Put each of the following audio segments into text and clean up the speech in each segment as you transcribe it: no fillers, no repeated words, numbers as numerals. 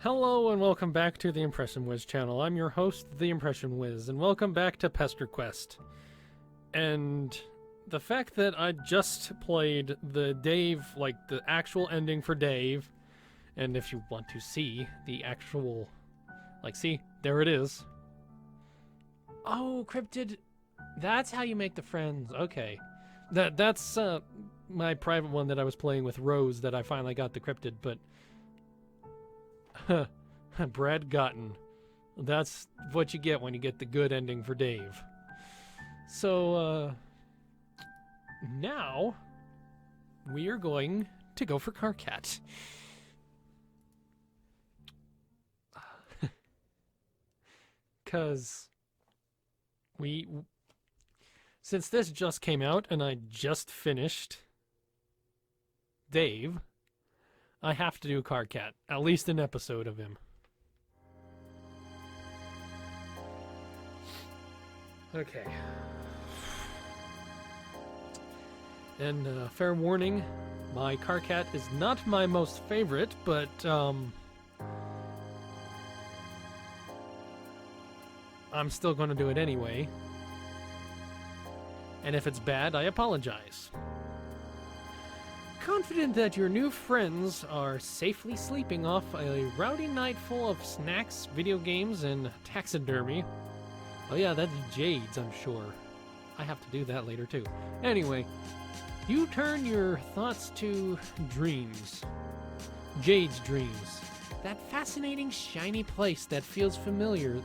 Hello and welcome back to the Impression Wiz channel. I'm your host, the Impression Wiz, and welcome back to Pesterquest. And the fact that I just played the Dave, like the actual ending for Dave, and if you want to see the actual, see, there it is. Oh, Cryptid, that's how you make the friends. Okay. That's my private one that I was playing with Rose that I finally got the Cryptid, but Brad Gotten. That's what you get when you get the good ending for Dave. So, now we are going to go for Karkat. Because since this just came out and I just finished Dave, I have to do Karkat, at least an episode of him. Okay. And fair warning, my Karkat is not my most favorite, but I'm still going to do it anyway. And if it's bad, I apologize. Confident that your new friends are safely sleeping off a rowdy night full of snacks, video games, and taxidermy. Oh yeah, that's Jade's, I'm sure. I have to do that later too. Anyway, you turn your thoughts to dreams. Jade's dreams. That fascinating, shiny place that feels familiar.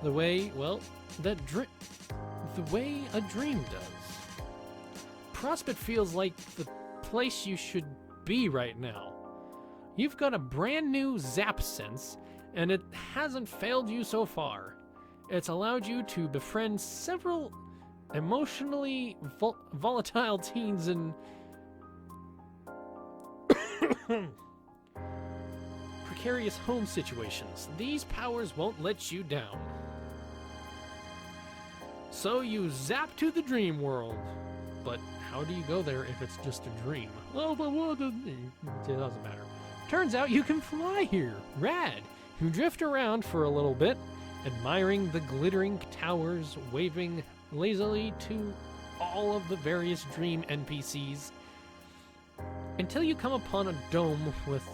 The way, well, the way a dream does. Prospect feels like the place you should be right now. You've got a brand new zap sense, and it hasn't failed you so far. It's allowed you to befriend several emotionally volatile teens and precarious home situations. These powers won't let you down. So you zap to the dream world. But how do you go there if it's just a dream? Well, but what does it doesn't matter. Turns out you can fly here. Rad. You drift around for a little bit, admiring the glittering towers, waving lazily to all of the various dream NPCs, until you come upon a dome with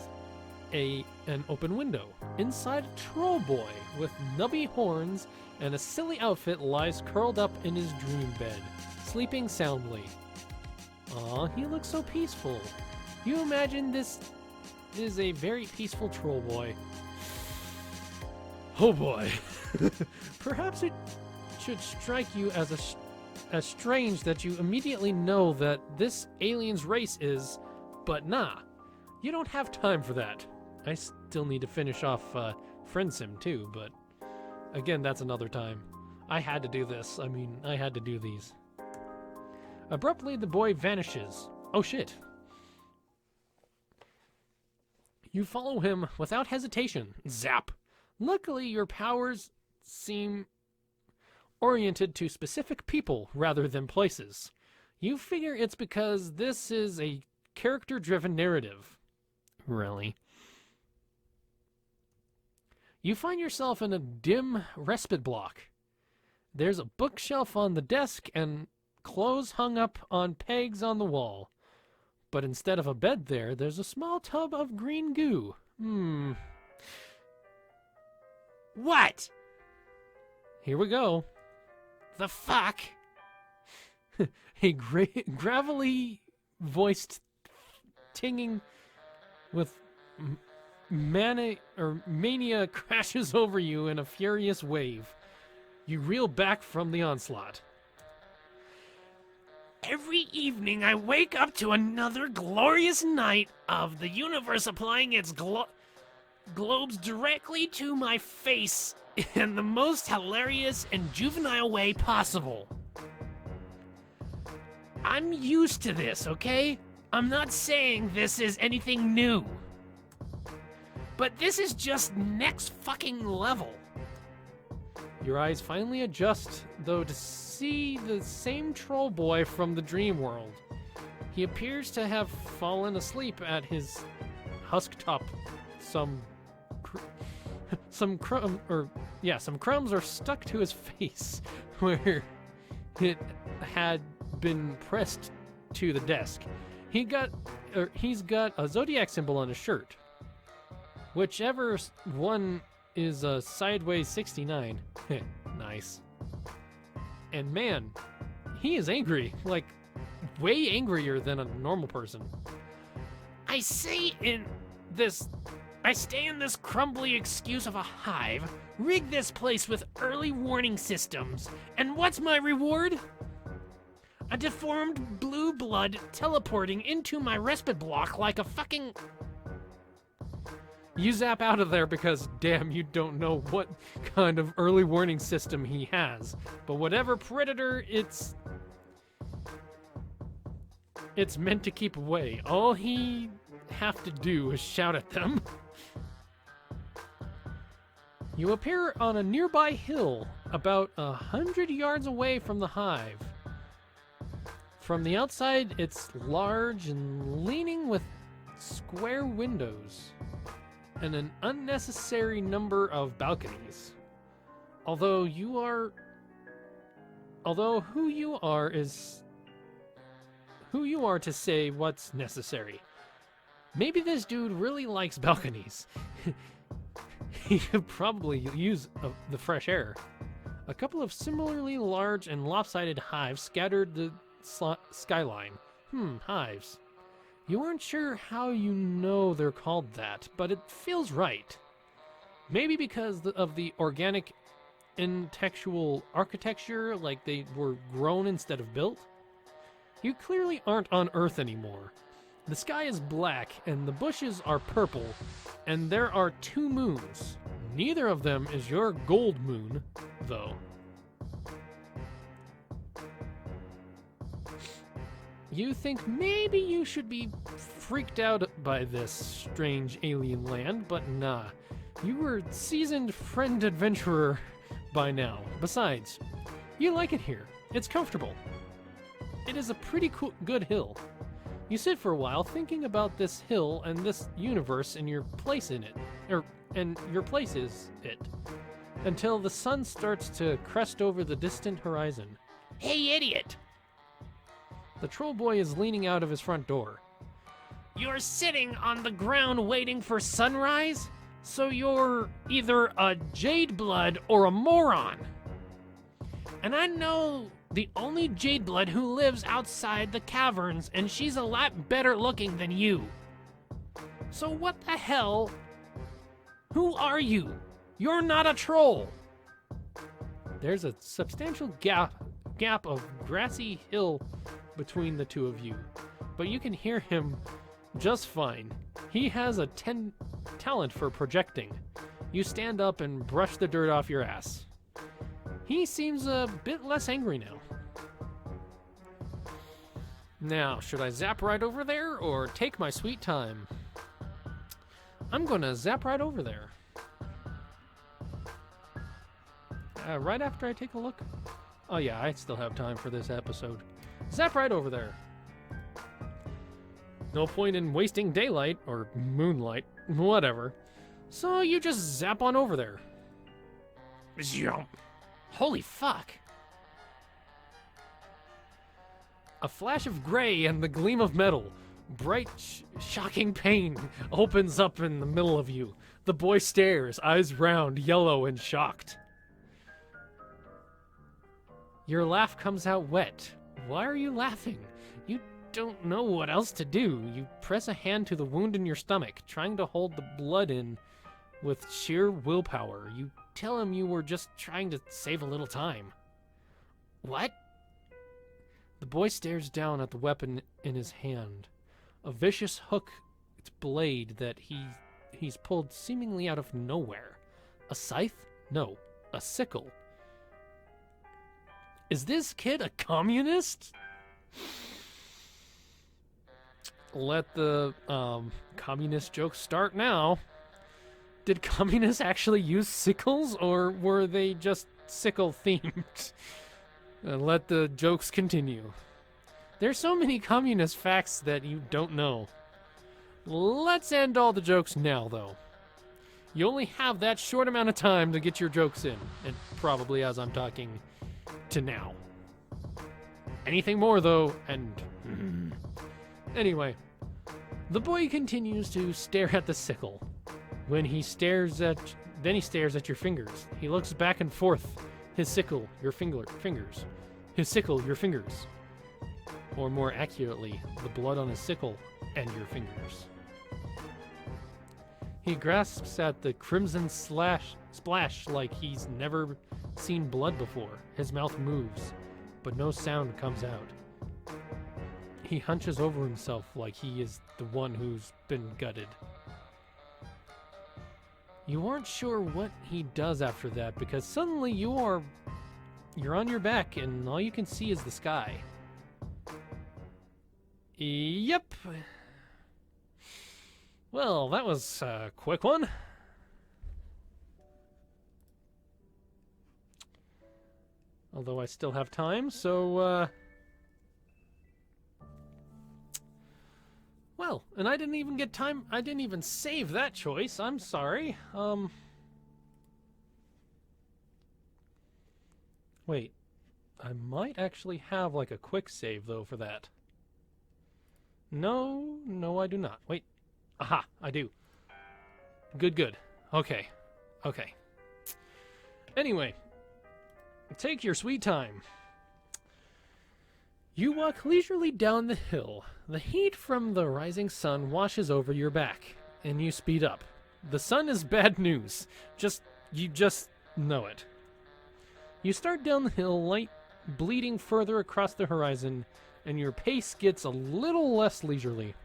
an open window. Inside, a troll boy with nubby horns and a silly outfit lies curled up in his dream bed, sleeping soundly. Aw, he looks so peaceful. You imagine this is a very peaceful troll boy. Oh boy. Perhaps it should strike you as strange that you immediately know that this alien's race is, but nah, you don't have time for that. I still need to finish off Friend Sim too, but again, that's another time. I had to do this. I mean, I had to do these. Abruptly, the boy vanishes. Oh shit. You follow him without hesitation. Zap. Luckily, your powers seem oriented to specific people rather than places. You figure it's because this is a character-driven narrative. Really? You find yourself in a dim respite block. There's a bookshelf on the desk and clothes hung up on pegs on the wall. But instead of a bed there's a small tub of green goo. What? Here we go. The fuck? A gravelly voiced tinging with mania crashes over you in a furious wave. You reel back from the onslaught. Every evening I wake up to another glorious night of the universe applying its globes directly to my face in the most hilarious and juvenile way possible. I'm used to this, okay? I'm not saying this is anything new. But this is just next fucking level. Your eyes finally adjust, though, to see the same troll boy from the dream world. He appears to have fallen asleep at his husktop some crumbs are stuck to his face where it had been pressed to the desk. He's got a zodiac symbol on his shirt. Whichever one is a sideways 69. Nice. And man, he is angry, like way angrier than a normal person. I stay in this crumbly excuse of a hive, rig this place with early warning systems, and what's my reward? A deformed blue blood teleporting into my respite block like a fucking... You zap out of there because, damn, you don't know what kind of early warning system he has. But whatever predator it's meant to keep away, all he have to do is shout at them. You appear on a nearby hill about 100 yards away from the hive. From the outside, it's large and leaning with square windows and an unnecessary number of balconies. Although who you are to say what's necessary. Maybe this dude really likes balconies. He could probably use the fresh air. A couple of similarly large and lopsided hives scattered the skyline. Hives. You aren't sure how you know they're called that, but it feels right. Maybe because of the organic intextual architecture, like they were grown instead of built? You clearly aren't on Earth anymore. The sky is black, and the bushes are purple, and there are 2 moons. Neither of them is your gold moon, though. You think maybe you should be freaked out by this strange alien land, but nah. You were a seasoned friend adventurer by now. Besides, you like it here. It's comfortable. It is a pretty good hill. You sit for a while thinking about this hill and this universe and your place in it. And your place is it. Until the sun starts to crest over the distant horizon. Hey, idiot! The troll boy is leaning out of his front door. You're sitting on the ground waiting for sunrise? So you're either a jade blood or a moron. And I know the only jade blood who lives outside the caverns, and she's a lot better looking than you. So what the hell? Who are you? You're not a troll. There's a substantial gap of grassy hill between the two of you, but you can hear him just fine. He has a talent for projecting. You stand up and brush the dirt off your ass. He seems a bit less angry now. Now, should I zap right over there or take my sweet time? I'm gonna zap right over there. Right after I take a look? Oh yeah, I still have time for this episode. Zap right over there. No point in wasting daylight, or moonlight, whatever. So you just zap on over there. Holy fuck. A flash of gray and the gleam of metal. Bright, shocking pain opens up in the middle of you. The boy stares, eyes round, yellow, and shocked. Your laugh comes out wet. Why are you laughing? You don't know what else to do. You press a hand to the wound in your stomach, trying to hold the blood in with sheer willpower. You tell him you were just trying to save a little time. What? The boy stares down at the weapon in his hand. A vicious hook, its blade that he's pulled seemingly out of nowhere. A scythe? No, a sickle. Is this kid a communist? Let the communist jokes start now. Did communists actually use sickles, or were they just sickle themed? Let the jokes continue. There's so many communist facts that you don't know. Let's end all the jokes now, though. You only have that short amount of time to get your jokes in, and probably as I'm talking to now. Anything more, though, and... Anyway, the boy continues to stare at the sickle. Then he stares at your fingers. He looks back and forth. His sickle, your fingers. His sickle, your fingers. Or more accurately, the blood on his sickle and your fingers. He grasps at the crimson splash like he's never seen blood before. His mouth moves, but no sound comes out. He hunches over himself like he is the one who's been gutted. You aren't sure what he does after that because suddenly you're on your back and all you can see is the sky. Yep. Well, that was a quick one. Although I still have time, so, well, and I didn't even get time. I didn't even save that choice. I'm sorry. Wait. I might actually have, like, a quick save, though, for that. No, I do not. Wait. Aha, I do. Good. Okay. Anyway, take your sweet time. You walk leisurely down the hill. The heat from the rising sun washes over your back, and you speed up. The sun is bad news. You just know it. You start down the hill, light bleeding further across the horizon, and your pace gets a little less leisurely.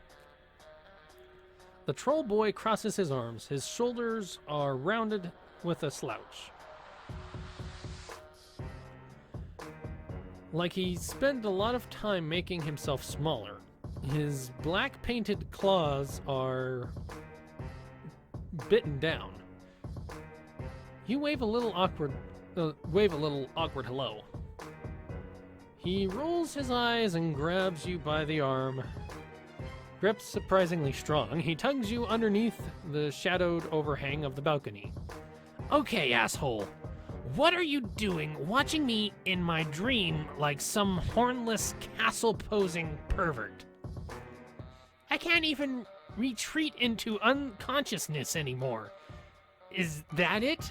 The troll boy crosses his arms. His shoulders are rounded with a slouch. Like he spent a lot of time making himself smaller. His black painted claws are bitten down. You wave a little awkward hello. He rolls his eyes and grabs you by the arm. Grip's surprisingly strong. He tugs you underneath the shadowed overhang of the balcony. Okay, asshole. What are you doing watching me in my dream like some hornless castle-posing pervert? I can't even retreat into unconsciousness anymore. Is that it?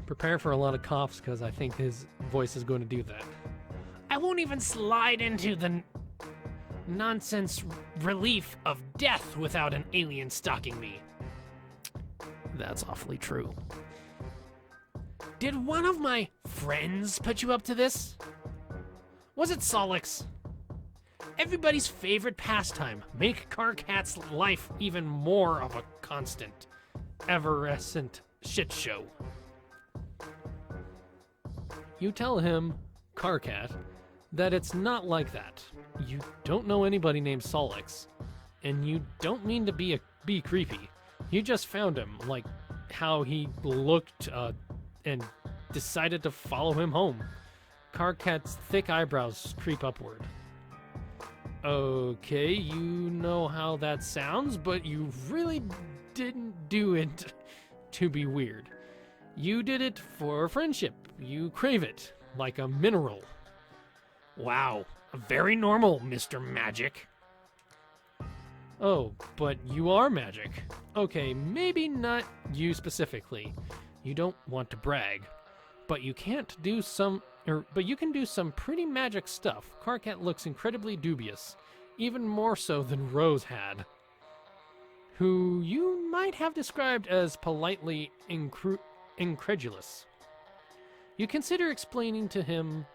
Prepare for a lot of coughs because I think his voice is going to do that. I won't even slide into the nonsense relief of death without an alien stalking me. That's awfully true. Did one of my friends put you up to this? Was it Solix? Everybody's favorite pastime. Make Karkat's life even more of a constant, evanescent shit show. You tell him, Karkat, that it's not like that. You don't know anybody named Solix, and you don't mean to be creepy. You just found him, like how he looked and decided to follow him home. Karkat's thick eyebrows creep upward. Okay, you know how that sounds, but you really didn't do it to be weird. You did it for friendship. You crave it, like a mineral. Wow, very normal, Mr. Magic. Oh, but you are magic. Okay, maybe not you specifically. You don't want to brag, but you can do some pretty magic stuff. Karkat looks incredibly dubious, even more so than Rose had, who you might have described as politely incredulous. You consider explaining to him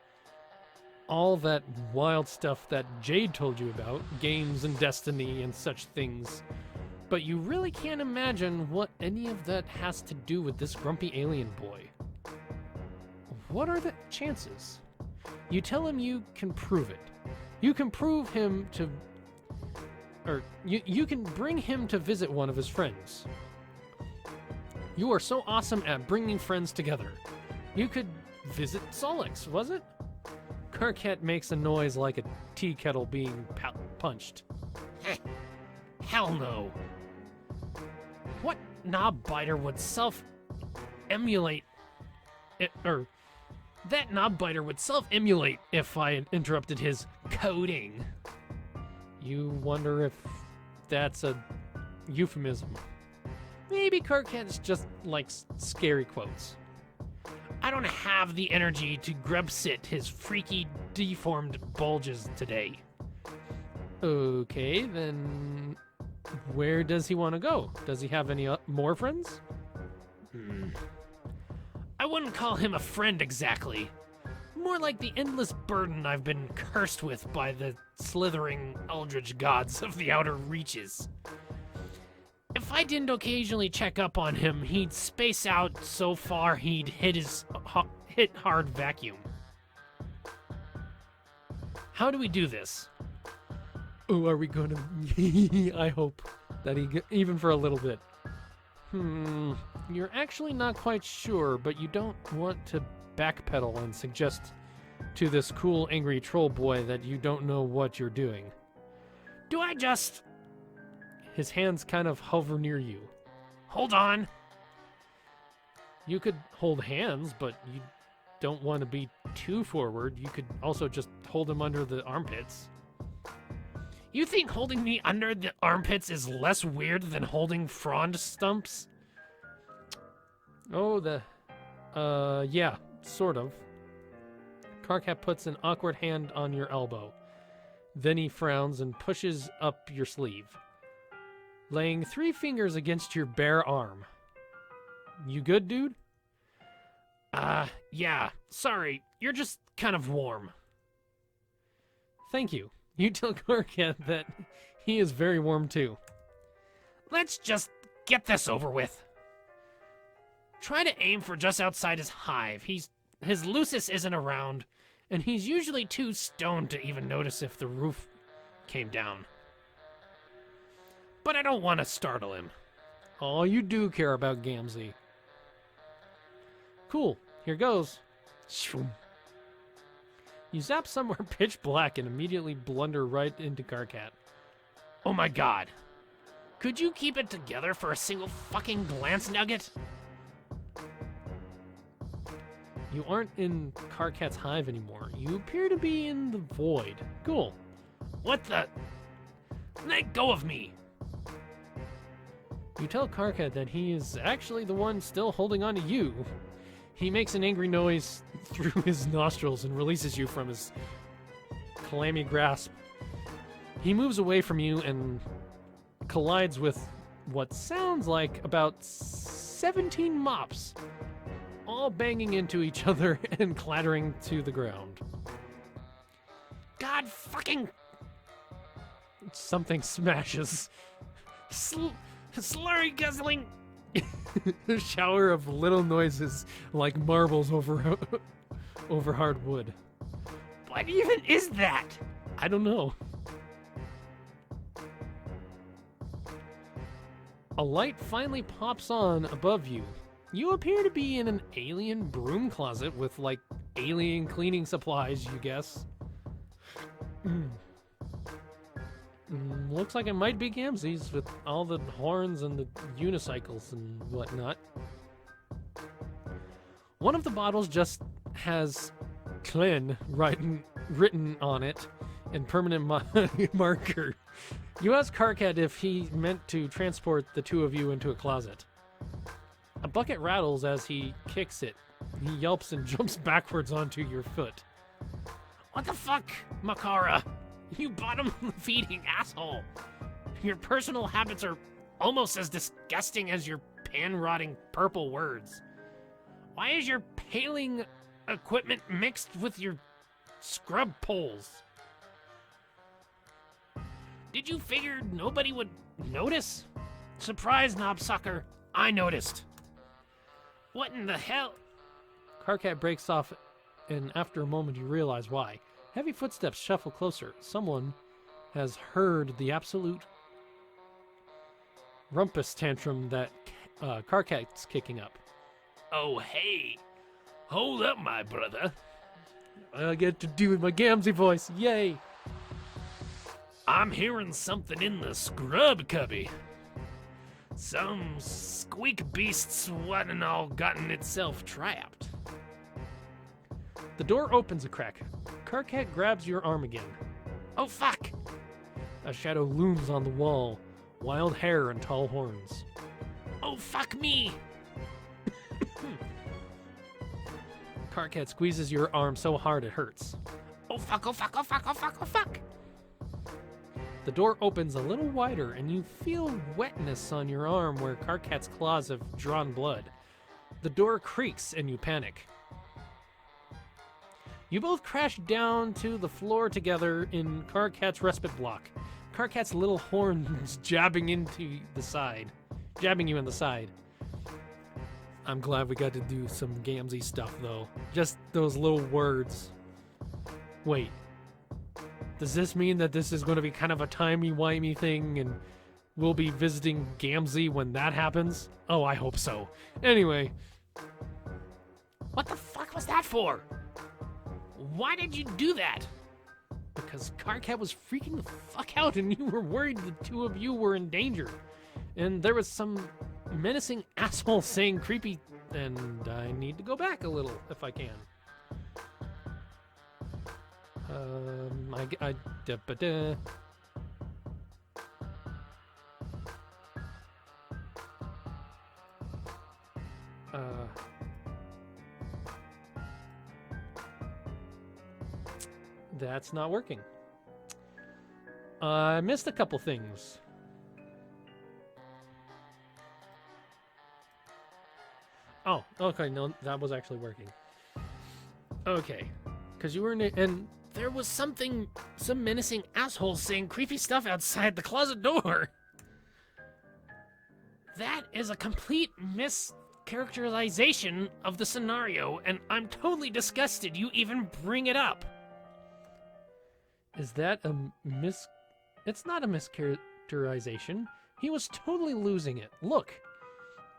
all that wild stuff that Jade told you about, games and destiny and such things, but you really can't imagine what any of that has to do with this grumpy alien boy. What are the chances? You tell him you can prove it. You can prove him to... you can bring him to visit one of his friends. You are so awesome at bringing friends together. You could visit Solix, was it? Karkat makes a noise like a tea kettle being punched. Hell no. What knob biter would self-emulate that knob biter would self-emulate if I interrupted his coding. You wonder if that's a euphemism. Maybe Karkat just likes scary quotes. I don't have the energy to grub-sit his freaky, deformed bulges today. Okay, then where does he want to go? Does he have any more friends? I wouldn't call him a friend exactly. More like the endless burden I've been cursed with by the slithering eldritch gods of the outer reaches. If I didn't occasionally check up on him, he'd space out so far he'd hit hard vacuum. How do we do this? Oh, are we gonna... I hope that even for a little bit. You're actually not quite sure, but you don't want to backpedal and suggest to this cool, angry troll boy that you don't know what you're doing. Do I just... His hands kind of hover near you. Hold on. You could hold hands, but you don't want to be too forward. You could also just hold him under the armpits. You think holding me under the armpits is less weird than holding frond stumps? Oh, yeah, sort of. Karkat puts an awkward hand on your elbow. Then he frowns and pushes up your sleeve, laying 3 fingers against your bare arm. You good, dude? Yeah, sorry, you're just kind of warm. Thank you. You tell Karkat that he is very warm too. Let's just get this over with. Try to aim for just outside his hive. His Lucis isn't around, and he's usually too stoned to even notice if the roof came down. But I don't want to startle him. Oh, you do care about Gamzee. Cool, here goes. You zap somewhere pitch black and immediately blunder right into Karkat. Oh my god. Could you keep it together for a single fucking glance nugget? You aren't in Karkat's hive anymore. You appear to be in the void. Cool. What the? Let go of me! You tell Karkat that he is actually the one still holding on to you. He makes an angry noise through his nostrils and releases you from his clammy grasp. He moves away from you and collides with what sounds like about 17 mops, all banging into each other and clattering to the ground. God fucking... Something smashes. Slurry guzzling... A shower of little noises like marbles over hard wood. What even is that? I don't know. A light finally pops on above you. You appear to be in an alien broom closet with, like, alien cleaning supplies, you guess. Looks like it might be Gamzee's with all the horns and the unicycles and whatnot. One of the bottles just has Klin written on it in permanent marker. You ask Karkat if he meant to transport the two of you into a closet. A bucket rattles as he kicks it. He yelps and jumps backwards onto your foot. What the fuck, Makara? You bottom-feeding asshole. Your personal habits are almost as disgusting as your pan-rotting purple words. Why is your paling equipment mixed with your scrub poles? Did you figure nobody would notice? Surprise, knobsucker. I noticed. What in the hell? Karkat breaks off, and after a moment you realize why. Heavy footsteps shuffle closer. Someone has heard the absolute rumpus tantrum that Karkat's kicking up. Oh, hey. Hold up, my brother. I get to do with my Gamzee voice. Yay. I'm hearing something in the scrub cubby. Some squeak beast's what and all gotten itself trapped. The door opens a crack. Karkat grabs your arm again. Oh fuck! A shadow looms on the wall, wild hair and tall horns. Oh fuck me! Karkat squeezes your arm so hard it hurts. Oh fuck, oh fuck, oh fuck, oh fuck, oh fuck! The door opens a little wider and you feel wetness on your arm where Karkat's claws have drawn blood. The door creaks and you panic. You both crash down to the floor together in Karkat's respite block. Karkat's little horns jabbing you in the side. I'm glad we got to do some Gamsy stuff though. Just those little words. Wait. Does this mean that this is going to be kind of a timey-wimey thing and we'll be visiting Gamsy when that happens? Oh, I hope so. Anyway. What the fuck was that for? Why did you do that? Because Karkat was freaking the fuck out and you were worried the two of you were in danger. And there was some menacing asshole saying creepy, and I need to go back a little if I can. That's not working. I missed a couple things. Oh, okay, no, that was actually working. Okay, because you were in it, and there was some menacing asshole saying creepy stuff outside the closet door. That is a complete mischaracterization of the scenario, and I'm totally disgusted you even bring it up. Is that a It's not a mischaracterization. He was totally losing it. Look.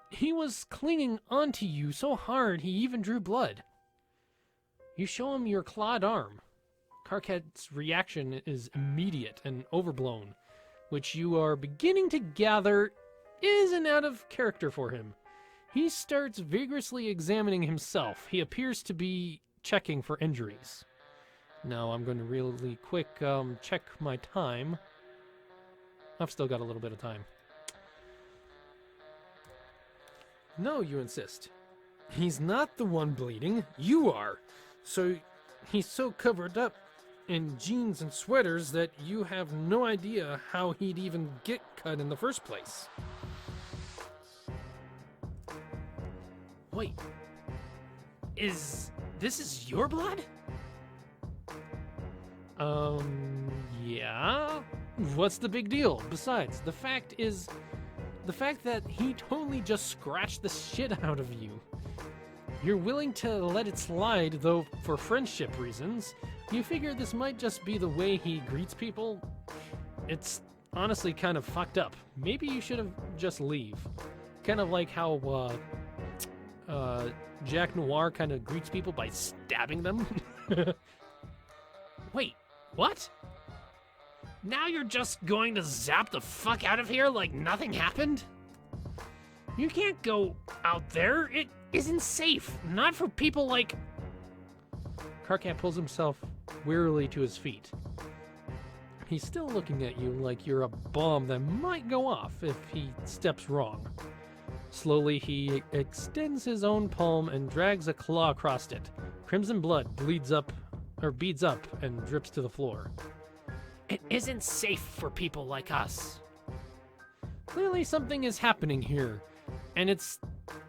He was clinging onto you so hard he even drew blood. You show him your clawed arm. Karkat's reaction is immediate and overblown, which you are beginning to gather isn't out of character for him. He starts vigorously examining himself. He appears to be checking for injuries. Now I'm going to really quick check my time. I've still got a little bit of time. No, you insist. He's not the one bleeding. You are. So he's so covered up in jeans and sweaters that you have no idea how he'd even get cut in the first place. Wait. This is your blood? Yeah? What's the big deal? Besides, the fact that he totally just scratched the shit out of you. You're willing to let it slide, though, for friendship reasons. You figure this might just be the way he greets people? It's honestly kind of fucked up. Maybe you should have just leave. Kind of like how, Jack Noir kind of greets people by stabbing them. Wait, what? Now you're just going to zap the fuck out of here like nothing happened? You can't go out there. It isn't safe. Not for people like... Karkat pulls himself wearily to his feet. He's still looking at you like you're a bomb that might go off if he steps wrong. Slowly, he extends his own palm and drags a claw across it. Crimson blood beads up and drips to the floor. It isn't safe for people like us. Clearly something is happening here, and it's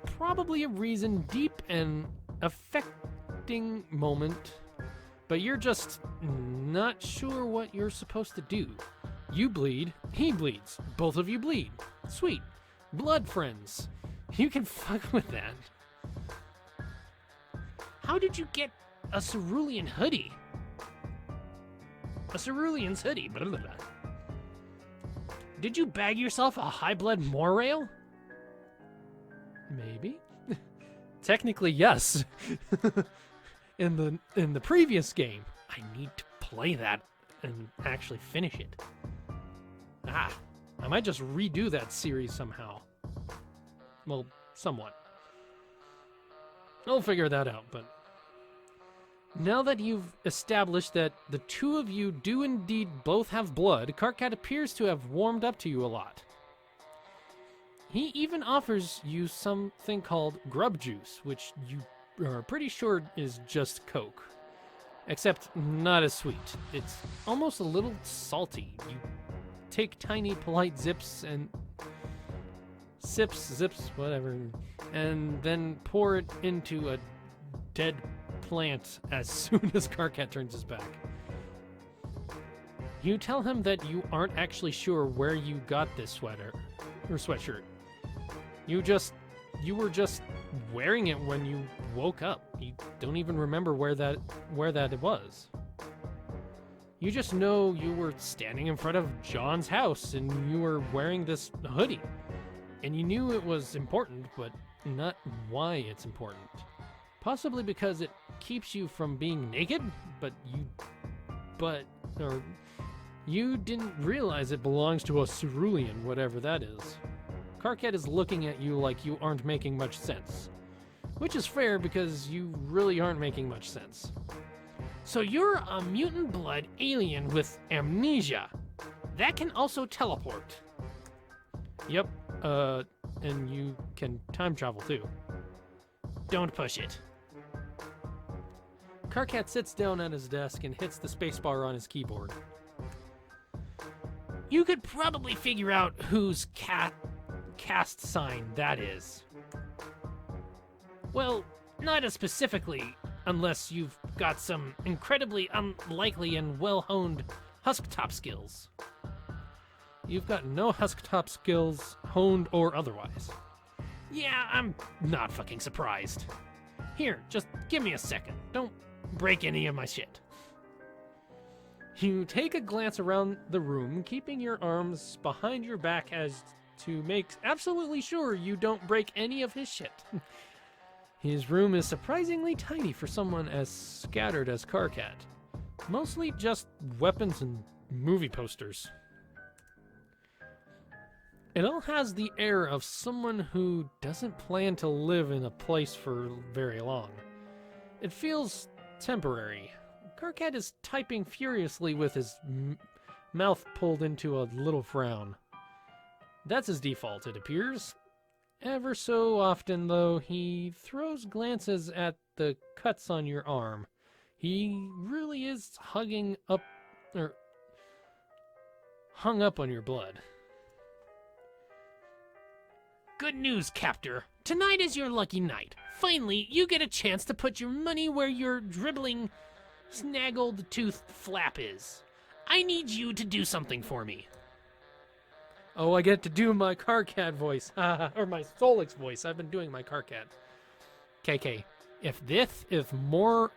probably a reason deep and affecting moment, but you're just not sure what you're supposed to do. You bleed, he bleeds, both of you bleed. Sweet. Blood friends. You can fuck with that. How did you get a cerulean hoodie? A cerulean's hoodie. Blah, blah, blah. Did you bag yourself a high blood morail? Maybe. Technically, yes. In the previous game, I need to play that and actually finish it. I might just redo that series somehow. Well, somewhat. I'll figure that out, but... Now that you've established that the two of you do indeed both have blood, Karkat appears to have warmed up to you a lot. He even offers you something called grub juice, which you are pretty sure is just Coke. Except not as sweet. It's almost a little salty. You take tiny, polite zips and... zips, whatever, and then pour it into a dead plant as soon as Karkat turns his back. You tell him that you aren't actually sure where you got this sweater, or sweatshirt. You were just wearing it when you woke up. You don't even remember where that it was. You just know you were standing in front of John's house and you were wearing this hoodie. And you knew it was important, but not why it's important. Possibly because it keeps you from being naked, or you didn't realize it belongs to a cerulean, whatever that is. Karkat is looking at you like you aren't making much sense. Which is fair because you really aren't making much sense. So you're a mutant blood alien with amnesia. That can also teleport. Yep, and you can time travel too. Don't push it. Karkat sits down at his desk and hits the spacebar on his keyboard. You could probably figure out whose cast sign that is. Well, not as specifically, unless you've got some incredibly unlikely and well-honed husktop skills. You've got no husktop skills, honed or otherwise. Yeah, I'm not fucking surprised. Here, just give me a second. Don't break any of my shit. You take a glance around the room, keeping your arms behind your back as to make absolutely sure you don't break any of his shit. His room is surprisingly tiny for someone as scattered as Karkat. Mostly just weapons and movie posters. It all has the air of someone who doesn't plan to live in a place for very long. It feels temporary. Karkat is typing furiously with his mouth pulled into a little frown. That's his default, it appears. Ever so often, though, he throws glances at the cuts on your arm. He really is hung up on your blood. Good news, Captor. Tonight is your lucky night. Finally, you get a chance to put your money where your dribbling, snaggled-toothed flap is. I need you to do something for me. Oh, I get to do my Karkat voice. Or my Solix voice. I've been doing my Karkat. KK, if this is more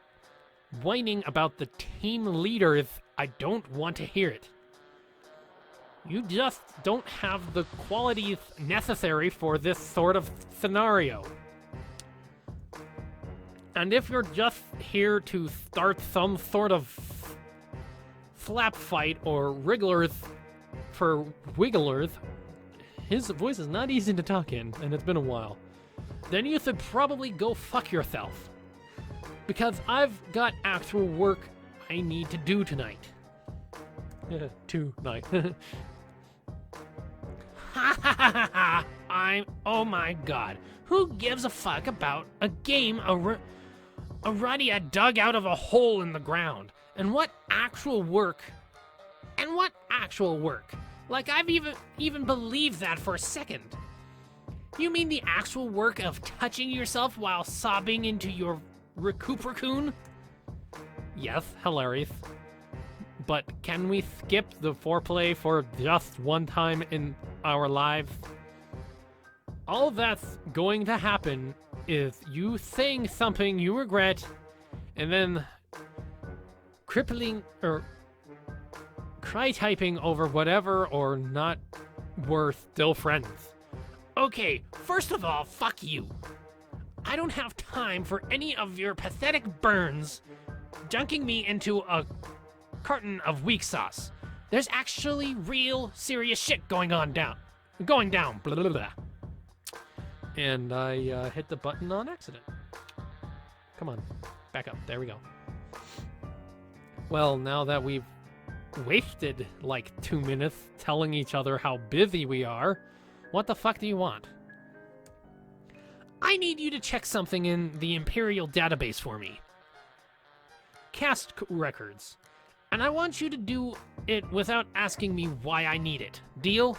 whining about the team leader, I don't want to hear it. You just don't have the qualities necessary for this sort of scenario. And if you're just here to start some sort of slap fight or wrigglers for wigglers, his voice is not easy to talk in, and it's been a while, then you should probably go fuck yourself. Because I've got actual work I need to do tonight. Tonight. Oh my god. Who gives a fuck about a game Aradia dug out of a hole in the ground? And what actual work? Like I've even believed that for a second. You mean the actual work of touching yourself while sobbing into your recupercoon? Yes, hilarious. But can we skip the foreplay for just one time in our lives? All that's going to happen is you saying something you regret, and then crippling or cry typing over whatever or not worth still friends. Okay, first of all, fuck you. I don't have time for any of your pathetic burns dunking me into a carton of weak sauce. There's actually real serious shit going down. Blah, blah, blah. And I hit the button on accident. Come on, back up. There we go. Well, now that we've wasted like 2 minutes telling each other how busy we are, what the fuck do you want? I need you to check something in the Imperial database for me. Cast records. And I want you to do it without asking me why I need it. Deal?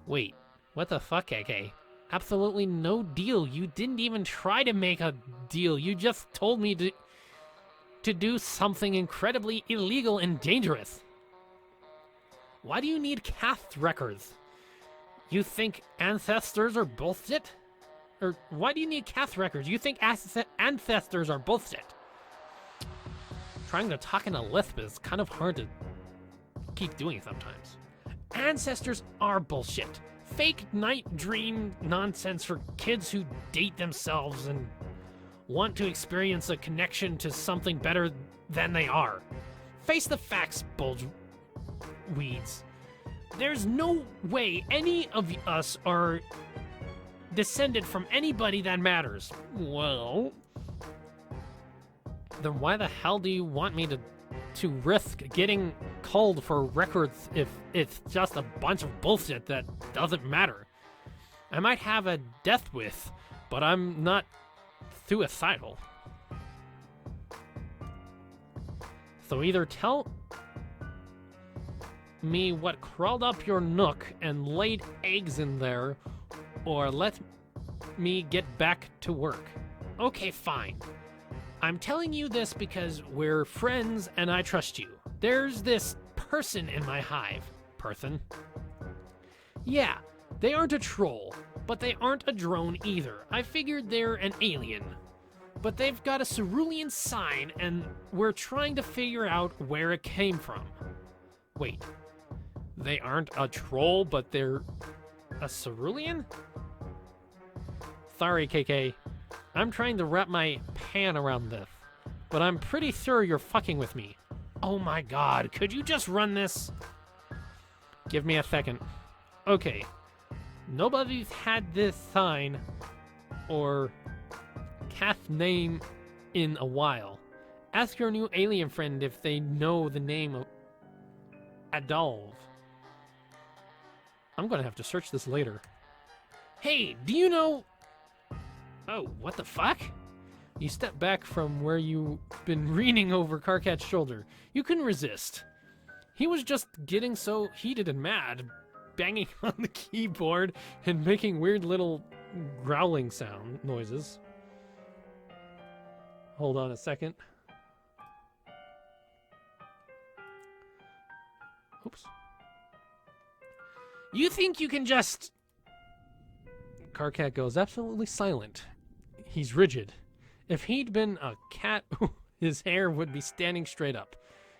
Wait, what the fuck, AK? Absolutely no deal. You didn't even try to make a deal. You just told me to do something incredibly illegal and dangerous. Why do you need caste records? You think ancestors are bullshit? Or why do you need caste records? You think ancestors are bullshit? Trying to talk in a lisp is kind of hard to keep doing sometimes. Ancestors are bullshit. Fake night dream nonsense for kids who date themselves and want to experience a connection to something better than they are. Face the facts, bulge weeds. There's no way any of us are descended from anybody that matters. Well, then why the hell do you want me to risk getting called for records if it's just a bunch of bullshit that doesn't matter? I might have a death wish, but I'm not suicidal. So either tell me what crawled up your nook and laid eggs in there, or let me get back to work. Okay, fine. I'm telling you this because we're friends and I trust you. There's this person in my hive. Person? Yeah, they aren't a troll, but they aren't a drone either. I figured they're an alien. But they've got a cerulean sign and we're trying to figure out where it came from. Wait, they aren't a troll, but they're a cerulean? Sorry, KK. I'm trying to wrap my pan around this, but I'm pretty sure you're fucking with me. Oh my god, could you just run this? Give me a second. Okay. Nobody's had this sign or cast name in a while. Ask your new alien friend if they know the name of Adolf. I'm gonna have to search this later. Hey, do you know... Oh, what the fuck? You stepped back from where you've been leaning over Karkat's shoulder. You couldn't resist. He was just getting so heated and mad, banging on the keyboard and making weird little growling sound noises. Hold on a second. Oops. You think you can just... Karkat goes absolutely silent. He's rigid. If he'd been a cat, his hair would be standing straight up.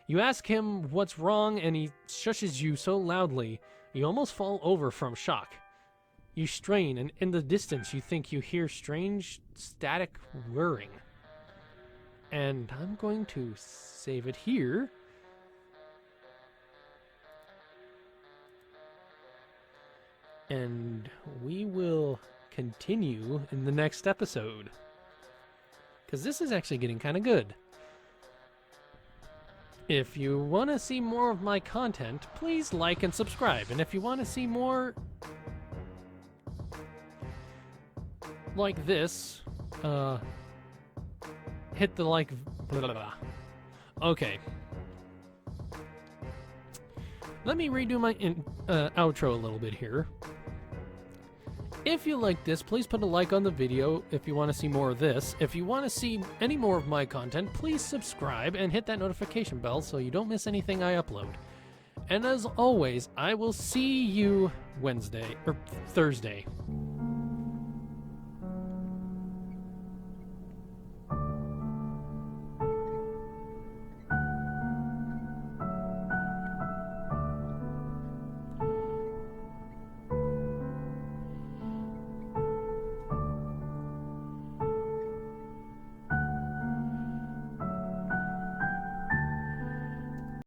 You ask him what's wrong and he shushes you so loudly, you almost fall over from shock. You strain and in the distance you think you hear strange static whirring. And I'm going to save it here. And we will continue in the next episode. Because this is actually getting kind of good. If you want to see more of my content, please like and subscribe. And if you want to see more like this, hit the like... Blah, blah, blah. Okay. Let me redo my outro a little bit here. If you like this, please put a like on the video if you want to see more of this. If you want to see any more of my content, please subscribe and hit that notification bell so you don't miss anything I upload. And as always, I will see you Thursday.